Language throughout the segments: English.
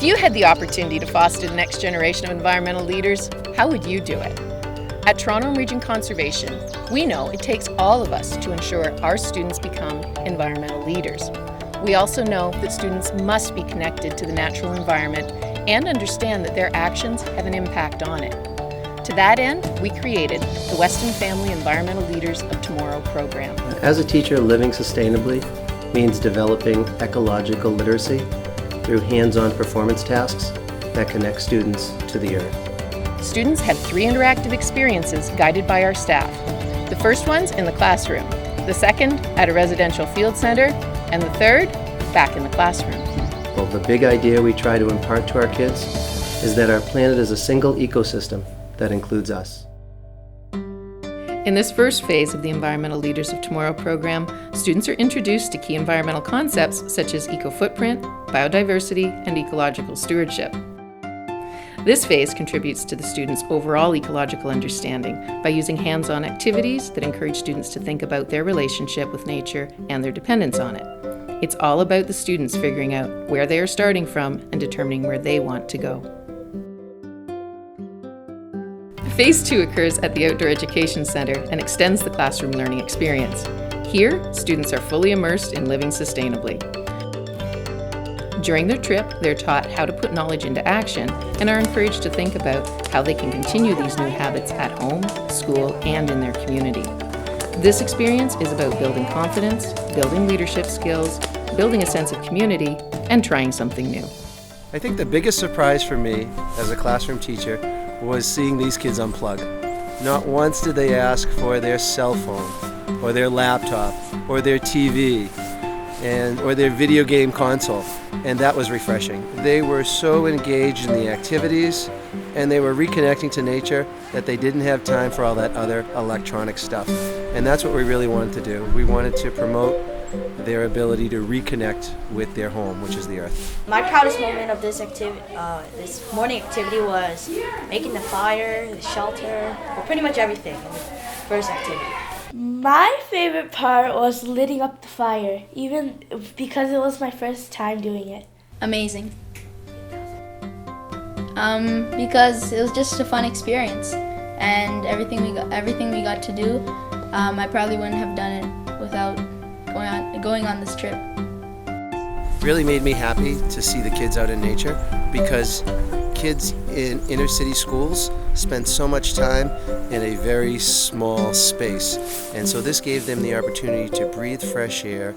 If you had the opportunity to foster the next generation of environmental leaders, how would you do it? At Toronto and Region Conservation, we know it takes all of us to ensure our students become environmental leaders. We also know that students must be connected to the natural environment and understand that their actions have an impact on it. To that end, we created the Weston Family Environmental Leaders of Tomorrow program. As a teacher, living sustainably means developing ecological literacy through hands-on performance tasks that connect students to the earth. Students had 3 interactive experiences guided by our staff. The first one's in the classroom, the second at a residential field center, and the third back in the classroom. Well, the big idea we try to impart to our kids is that our planet is a single ecosystem that includes us. In this first phase of the Environmental Leaders of Tomorrow program, students are introduced to key environmental concepts such as eco-footprint, biodiversity, and ecological stewardship. This phase contributes to the students' overall ecological understanding by using hands-on activities that encourage students to think about their relationship with nature and their dependence on it. It's all about the students figuring out where they are starting from and determining where they want to go. Phase 2 occurs at the Outdoor Education Centre and extends the classroom learning experience. Here, students are fully immersed in living sustainably. During their trip, they're taught how to put knowledge into action and are encouraged to think about how they can continue these new habits at home, school, and in their community. This experience is about building confidence, building leadership skills, building a sense of community, and trying something new. I think the biggest surprise for me as a classroom teacher was seeing these kids unplug. Not once did they ask for their cell phone, or their laptop, or their TV, or their video game console, and that was refreshing. They were so engaged in the activities, and they were reconnecting to nature that they didn't have time for all that other electronic stuff. And that's what we really wanted to do. We wanted to promote their ability to reconnect with their home, which is the earth. My proudest moment of this morning activity was making the fire, the shelter, well, pretty much everything in the first activity. My favorite part was lighting up the fire, even because it was my first time doing it. Amazing. Because it was just a fun experience, and everything we got to do, I probably wouldn't have done it without going on this trip. Really made me happy to see the kids out in nature, because kids in inner city schools spend so much time in a very small space, and so this gave them the opportunity to breathe fresh air,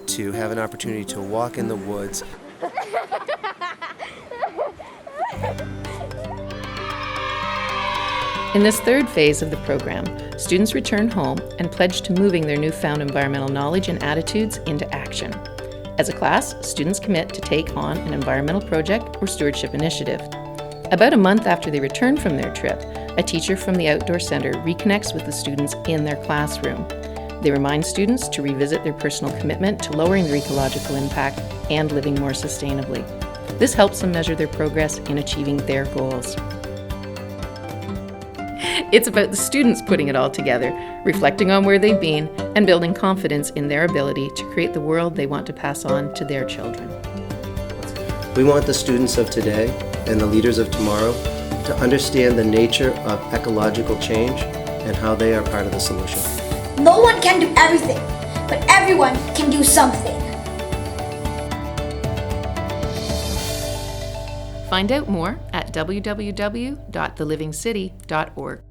to have an opportunity to walk in the woods. In this third phase of the program, students return home and pledge to moving their newfound environmental knowledge and attitudes into action. As a class, students commit to take on an environmental project or stewardship initiative. About a month after they return from their trip, a teacher from the Outdoor Centre reconnects with the students in their classroom. They remind students to revisit their personal commitment to lowering their ecological impact and living more sustainably. This helps them measure their progress in achieving their goals. It's about the students putting it all together, reflecting on where they've been, and building confidence in their ability to create the world they want to pass on to their children. We want the students of today and the leaders of tomorrow to understand the nature of ecological change and how they are part of the solution. No one can do everything, but everyone can do something. Find out more at www.thelivingcity.org.